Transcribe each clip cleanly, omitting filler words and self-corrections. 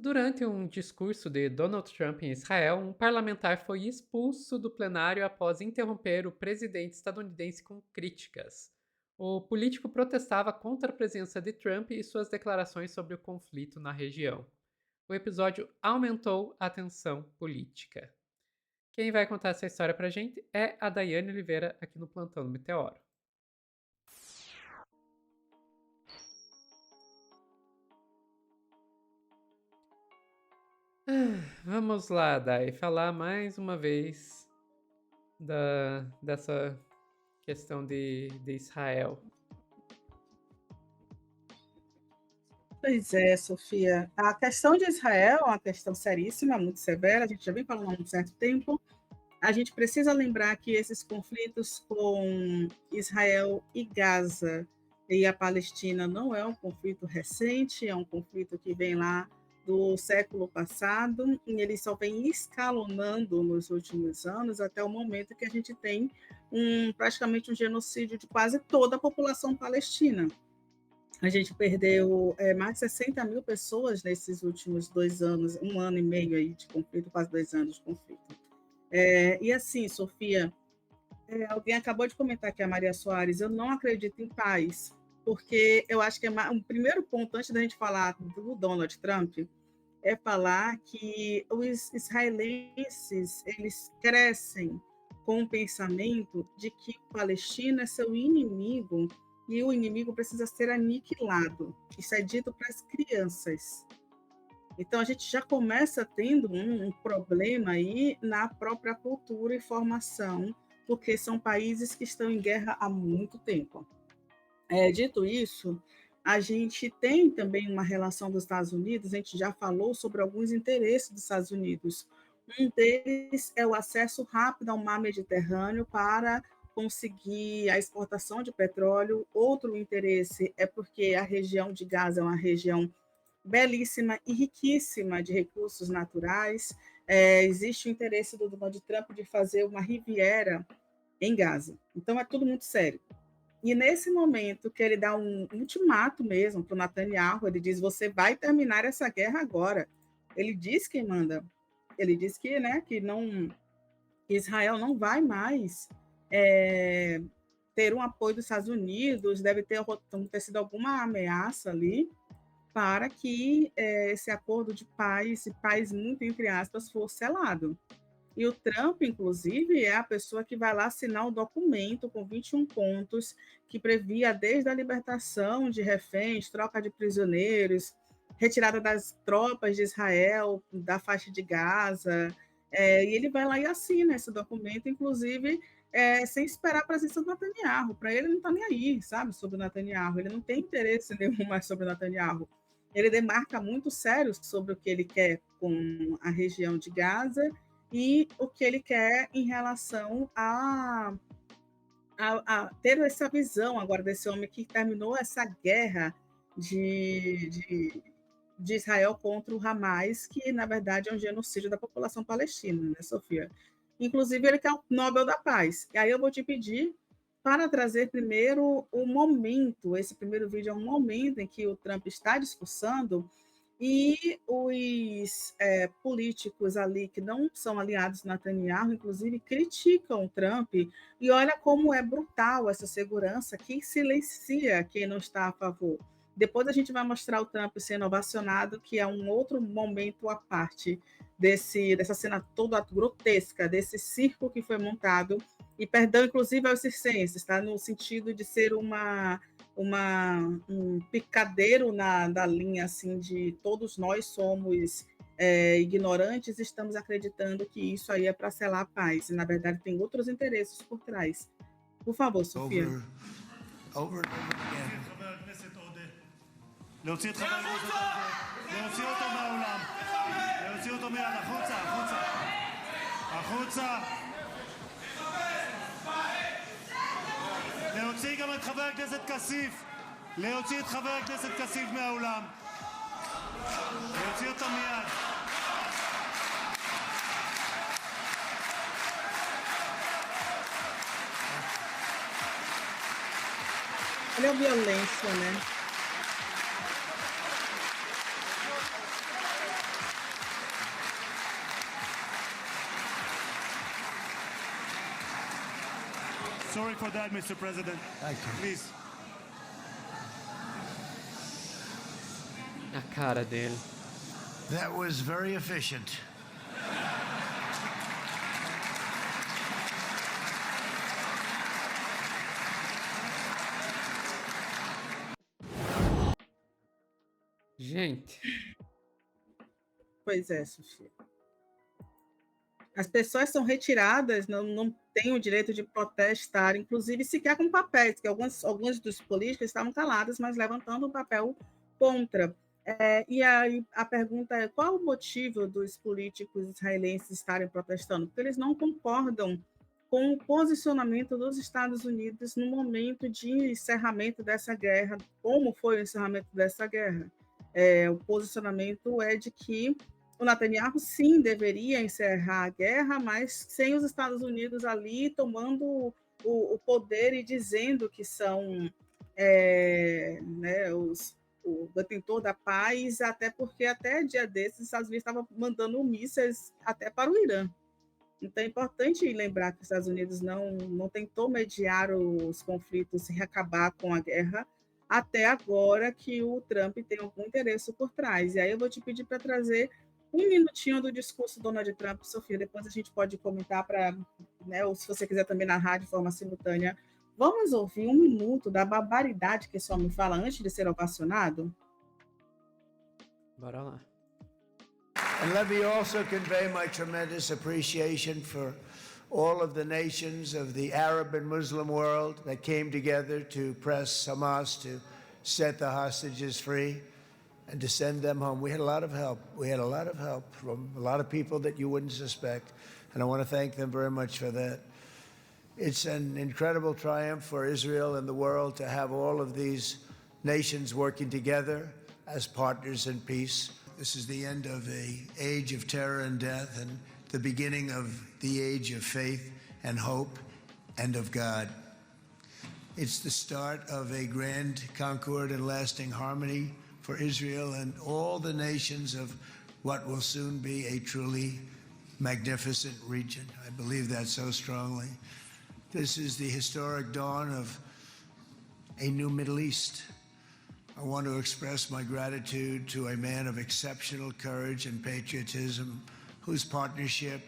Durante um discurso de Donald Trump em Israel, um parlamentar foi expulso do plenário após interromper o presidente estadunidense com críticas. O político protestava contra a presença de Trump e suas declarações sobre o conflito na região. O episódio aumentou a tensão política. Quem vai contar essa história pra gente é a Daiane Oliveira, aqui no Plantão do Meteoro. Vamos lá, Dai, falar mais uma vez dessa questão de Israel. Pois é, Sofia. A questão de Israel é uma questão seríssima, muito severa, a gente já vem falando há um certo tempo. A gente precisa lembrar que esses conflitos com Israel e Gaza e a Palestina não é um conflito recente, é um conflito que vem lá do século passado, e ele só vem escalonando nos últimos anos, até o momento que a gente tem praticamente um genocídio de quase toda a população palestina. A gente perdeu mais de 60 mil pessoas nesses últimos 2 anos, um ano e meio aí de conflito, quase 2 anos de conflito. E assim, Sofia, alguém acabou de comentar que a Maria Soares, eu não acredito em paz, porque eu acho que um primeiro ponto, antes da gente falar do Donald Trump, é falar que os israelenses, eles crescem com o pensamento de que o palestino é seu inimigo e o inimigo precisa ser aniquilado. Isso é dito para as crianças. Então, a gente já começa tendo um problema aí na própria cultura e formação, porque são países que estão em guerra há muito tempo. Dito isso, a gente tem também uma relação dos Estados Unidos, a gente já falou sobre alguns interesses dos Estados Unidos. Um deles é o acesso rápido ao mar Mediterrâneo para conseguir a exportação de petróleo. Outro interesse é porque a região de Gaza é uma região belíssima e riquíssima de recursos naturais. Existe o interesse do Donald Trump de fazer uma riviera em Gaza. Então, é tudo muito sério. E nesse momento que ele dá um ultimato mesmo para o Netanyahu, ele diz: você vai terminar essa guerra agora. Ele diz quem manda. Ele diz que, que não, que Israel não vai mais ter um apoio dos Estados Unidos, deve ter sido alguma ameaça ali para que esse acordo de paz muito entre aspas, fosse selado. E o Trump, inclusive, é a pessoa que vai lá assinar o documento com 21 pontos que previa desde a libertação de reféns, troca de prisioneiros, retirada das tropas de Israel da faixa de Gaza. E ele vai lá e assina esse documento, inclusive sem esperar a presença do Netanyahu. Para ele, não está nem aí, sabe, sobre o Netanyahu. Ele não tem interesse nenhum mais sobre o Netanyahu. Ele demarca muito sério sobre o que ele quer com a região de Gaza e o que ele quer em relação a ter essa visão agora desse homem que terminou essa guerra de Israel contra o Hamas, que na verdade é um genocídio da população palestina, né, Sofia? Inclusive, ele quer o Nobel da Paz. E aí eu vou te pedir para trazer primeiro o momento, esse primeiro vídeo é um momento em que o Trump está discursando e os políticos ali que não são aliados do Netanyahu, inclusive, criticam o Trump, e olha como é brutal essa segurança que silencia quem não está a favor. Depois a gente vai mostrar o Trump sendo ovacionado, que é um outro momento à parte dessa cena toda grotesca, desse circo que foi montado, e perdão, inclusive, aos circenses, tá? No sentido de ser um picadeiro da linha assim de todos nós somos ignorantes, estamos acreditando que isso aí é para selar a paz, e na verdade tem outros interesses por trás. Por favor, Sofia. Over and over again. להוציא את חבר הכנסת הזה, להוציא אותו מהאולם, להוציא אותו מיד, החוצה, החוצה, החוצה. להוציא גם את חבר הכנסת כסיף, להוציא את חבר הכנסת כסיף מהאולם, להוציא אותו מיד. Olha a violência, né? Sorry for that, Mr. President. Thank you. Please. A cara dele. That was very efficient. Gente, Pois é, Sofia. As pessoas são retiradas, não têm o direito de protestar, inclusive sequer com papéis, que alguns dos políticos estavam calados, mas levantando um papel contra. E aí a pergunta é, qual o motivo dos políticos israelenses estarem protestando? Porque eles não concordam com o posicionamento dos Estados Unidos no momento de encerramento dessa guerra, como foi o encerramento dessa guerra. O posicionamento é de que o Netanyahu, sim, deveria encerrar a guerra, mas sem os Estados Unidos ali tomando o poder e dizendo que são né, o detentor da paz, até porque até dia desses os Estados Unidos estavam mandando mísseis até para o Irã. Então é importante lembrar que os Estados Unidos não tentou mediar os conflitos e acabar com a guerra até agora que o Trump tem algum interesse por trás. E aí eu vou te pedir para trazer um minutinho do discurso do Donald Trump, Sofia, depois a gente pode comentar né, ou se você quiser também narrar de forma simultânea. Vamos ouvir um minuto da barbaridade que esse homem fala antes de ser ovacionado? bora lá. And let me also convey my tremendous appreciation for all of the nations of the Arab and Muslim world that came together to press Hamas to set the hostages free and to send them home. We had a lot of help. We had a lot of help from a lot of people that you wouldn't suspect, and I want to thank them very much for that. It's an incredible triumph for Israel and the world to have all of these nations working together as partners in peace. This is the end of an age of terror and death and the beginning of the age of faith and hope and of God. It's the start of a grand concord and lasting harmony for Israel and all the nations of what will soon be a truly magnificent region. I believe that so strongly. This is the historic dawn of a new Middle East. I want to express my gratitude to a man of exceptional courage and patriotism whose partnership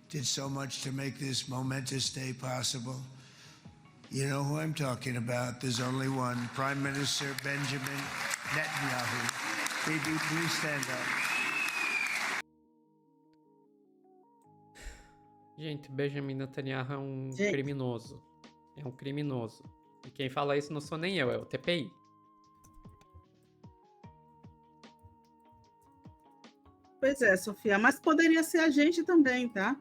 did so much to make this momentous day possible. You know who I'm talking about. There's only one, Prime Minister Benjamin Netanyahu. Bibi, please stand up. Gente, Benjamin Netanyahu é um Gente. criminoso. É um criminoso. E quem fala isso não sou nem eu, é o TPI. Pois é, Sofia, mas poderia ser a gente também, tá?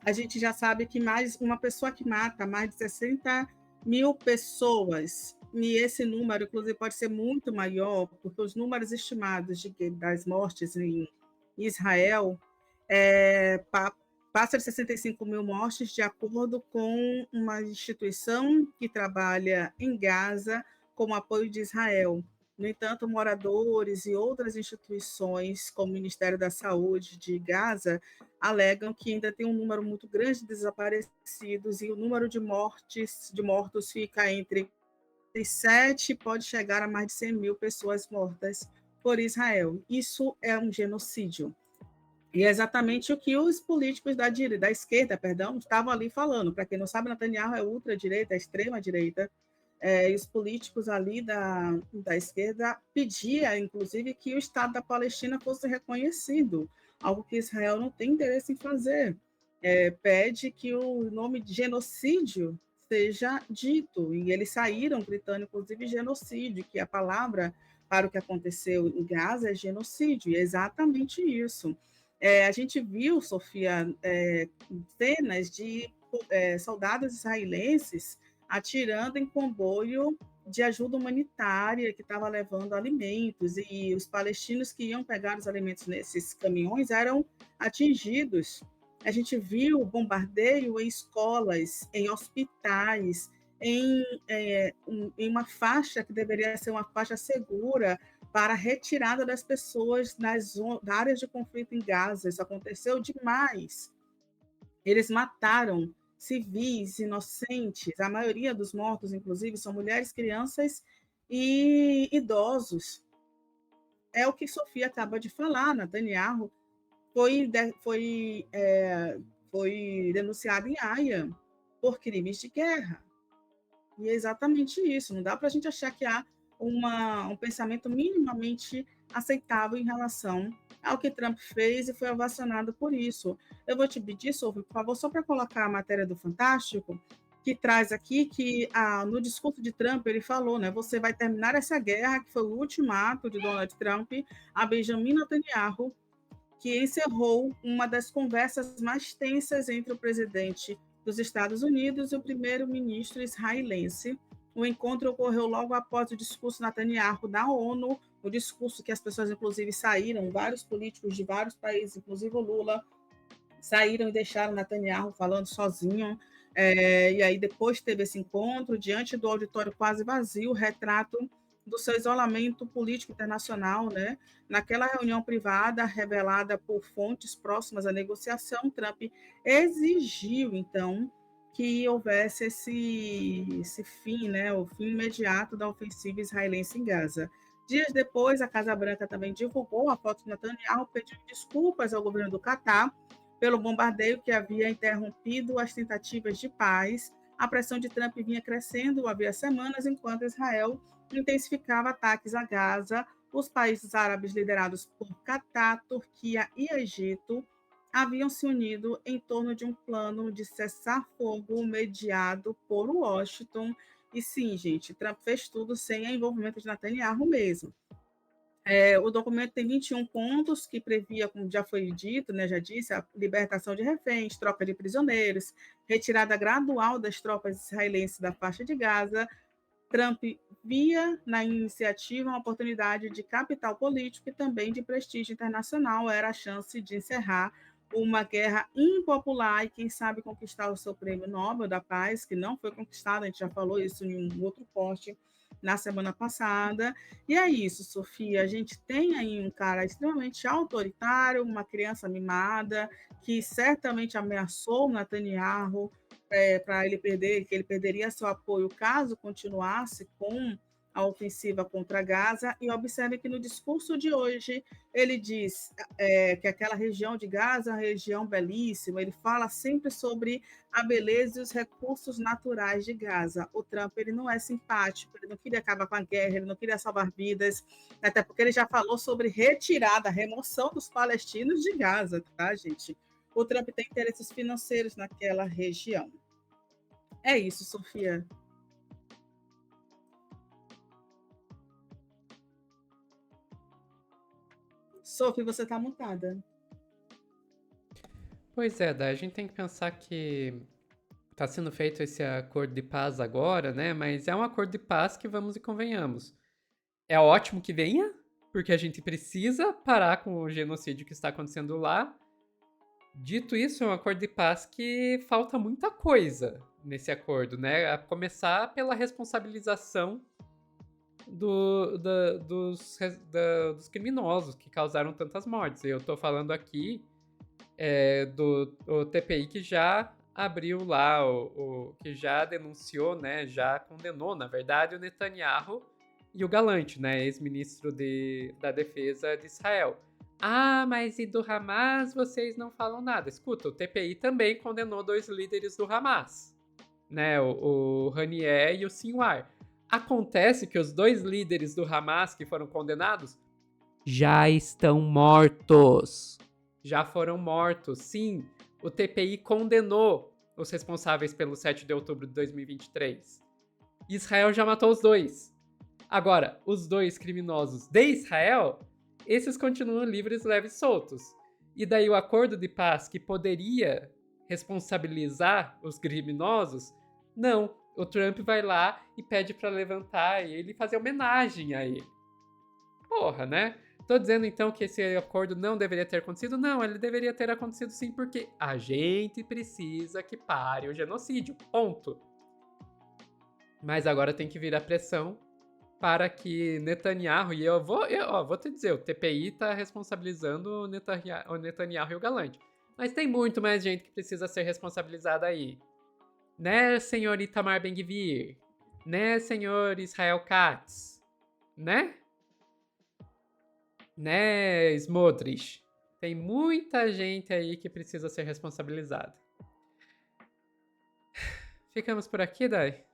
A gente já sabe que mais uma pessoa que mata mais de 60 mil pessoas, e esse número, inclusive, pode ser muito maior, porque os números estimados das mortes em Israel passa de 65 mil mortes, de acordo com uma instituição que trabalha em Gaza com apoio de Israel. No entanto, moradores e outras instituições, como o Ministério da Saúde de Gaza, alegam que ainda tem um número muito grande de desaparecidos e o número de mortos fica entre 7 pode chegar a mais de 100 mil pessoas mortas por Israel. Isso é um genocídio. E é exatamente o que os políticos da esquerda, estavam ali falando. Para quem não sabe, Netanyahu é ultradireita, é extrema-direita. E os políticos ali da esquerda pediam, inclusive, que o Estado da Palestina fosse reconhecido, algo que Israel não tem interesse em fazer. Pede que o nome de genocídio seja dito, e eles saíram gritando, inclusive, genocídio, que a palavra para o que aconteceu em Gaza é genocídio, e é exatamente isso. A gente viu, Sofia, cenas de soldados israelenses atirando em comboio de ajuda humanitária que estava levando alimentos, e os palestinos que iam pegar os alimentos nesses caminhões eram atingidos. A gente viu bombardeio em escolas, em hospitais, em uma faixa que deveria ser uma faixa segura para a retirada das pessoas das áreas de conflito em Gaza. Isso aconteceu demais. Eles mataram civis, inocentes. A maioria dos mortos, inclusive, são mulheres, crianças e idosos. É o que Sofia acaba de falar. Netanyahu foi denunciado em Haia por crimes de guerra. E é exatamente isso. Não dá para a gente achar que há um pensamento minimamente aceitável em relação ao que Trump fez e foi ovacionado por isso. Eu vou te pedir, Sofia, por favor, só para colocar a matéria do Fantástico, que traz aqui que no discurso de Trump ele falou, né? Você vai terminar essa guerra, que foi o ultimato de Donald Trump a Benjamin Netanyahu, que encerrou uma das conversas mais tensas entre o presidente dos Estados Unidos e o primeiro-ministro israelense. O encontro ocorreu logo após o discurso Netanyahu da ONU, o discurso que as pessoas, inclusive, saíram, vários políticos de vários países, inclusive o Lula, saíram e deixaram Netanyahu falando sozinho. E aí depois teve esse encontro, diante do auditório quase vazio, o retrato do seu isolamento político internacional, né? Naquela reunião privada revelada por fontes próximas à negociação, Trump exigiu, então, que houvesse esse fim, né? O fim imediato da ofensiva israelense em Gaza. Dias depois, a Casa Branca também divulgou a foto de Netanyahu pedindo desculpas ao governo do Catar pelo bombardeio que havia interrompido as tentativas de paz. A pressão de Trump vinha crescendo havia semanas, enquanto Israel intensificava ataques a Gaza. Os países árabes liderados por Catar, Turquia e Egito haviam se unido em torno de um plano de cessar-fogo mediado por Washington. E sim, gente, Trump fez tudo sem o envolvimento de Netanyahu mesmo. O documento tem 21 pontos que previa, como já foi dito, né, já disse, a libertação de reféns, troca de prisioneiros, retirada gradual das tropas israelenses da faixa de Gaza. Trump via na iniciativa uma oportunidade de capital político e também de prestígio internacional. Era a chance de encerrar uma guerra impopular e, quem sabe, conquistar o seu prêmio Nobel da Paz, que não foi conquistado, a gente já falou isso em um outro post na semana passada. E é isso, Sofia, a gente tem aí um cara extremamente autoritário, uma criança mimada, que certamente ameaçou Netanyahu para ele perder, que ele perderia seu apoio caso continuasse com a ofensiva contra Gaza. E observe que no discurso de hoje ele diz que aquela região de Gaza é uma região belíssima, ele fala sempre sobre a beleza e os recursos naturais de Gaza. O Trump ele não é simpático, ele não queria acabar com a guerra, ele não queria salvar vidas, até porque ele já falou sobre retirada, remoção dos palestinos de Gaza, tá, gente? O Trump tem interesses financeiros naquela região. É isso, Sofia. Sofia, você está mutada. Pois é, daí a gente tem que pensar que está sendo feito esse acordo de paz agora, né? Mas é um acordo de paz que, vamos e convenhamos, é ótimo que venha, porque a gente precisa parar com o genocídio que está acontecendo lá. Dito isso, é um acordo de paz que falta muita coisa nesse acordo, né? A começar pela responsabilização dos criminosos que causaram tantas mortes. Eu tô falando aqui do TPI que já abriu lá, que já denunciou, né? Já condenou, na verdade, o Netanyahu e o Gallant, né? Ex-ministro da Defesa de Israel. Ah, mas e do Hamas vocês não falam nada. Escuta, o TPI também condenou 2 líderes do Hamas, né? O Haniyeh e o Sinwar. Acontece que os 2 líderes do Hamas que foram condenados já estão mortos. Já foram mortos. Sim, o TPI condenou os responsáveis pelo 7 de outubro de 2023. Israel já matou os 2. Agora, os 2 criminosos de Israel, esses continuam livres, leves e soltos. E daí o acordo de paz que poderia responsabilizar os criminosos, não. O Trump vai lá e pede para levantar ele e fazer homenagem a ele. Porra, né? Tô dizendo então que esse acordo não deveria ter acontecido? Não, ele deveria ter acontecido sim, porque a gente precisa que pare o genocídio. Ponto. Mas agora tem que vir a pressão para que Netanyahu, e eu vou te dizer, o TPI tá responsabilizando o Netanyahu e o Gallant. Mas tem muito mais gente que precisa ser responsabilizada aí. Né, senhor Itamar Ben-Gvir? Né, senhor Israel Katz? Né? Né, Smotrich? Tem muita gente aí que precisa ser responsabilizada. Ficamos por aqui, Dai?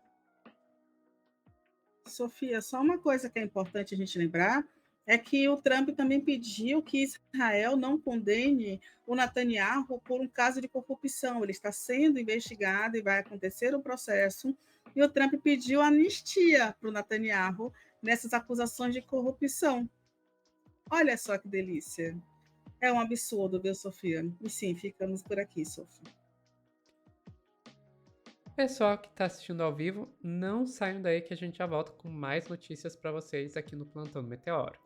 Sofia, só uma coisa que é importante a gente lembrar é que o Trump também pediu que Israel não condene o Netanyahu por um caso de corrupção. Ele está sendo investigado e vai acontecer o processo. E o Trump pediu anistia para o Netanyahu nessas acusações de corrupção. Olha só que delícia. É um absurdo, viu, Sofia? E sim, ficamos por aqui, Sofia. Pessoal que está assistindo ao vivo, não saiam daí que a gente já volta com mais notícias para vocês aqui no Plantão do Meteoro.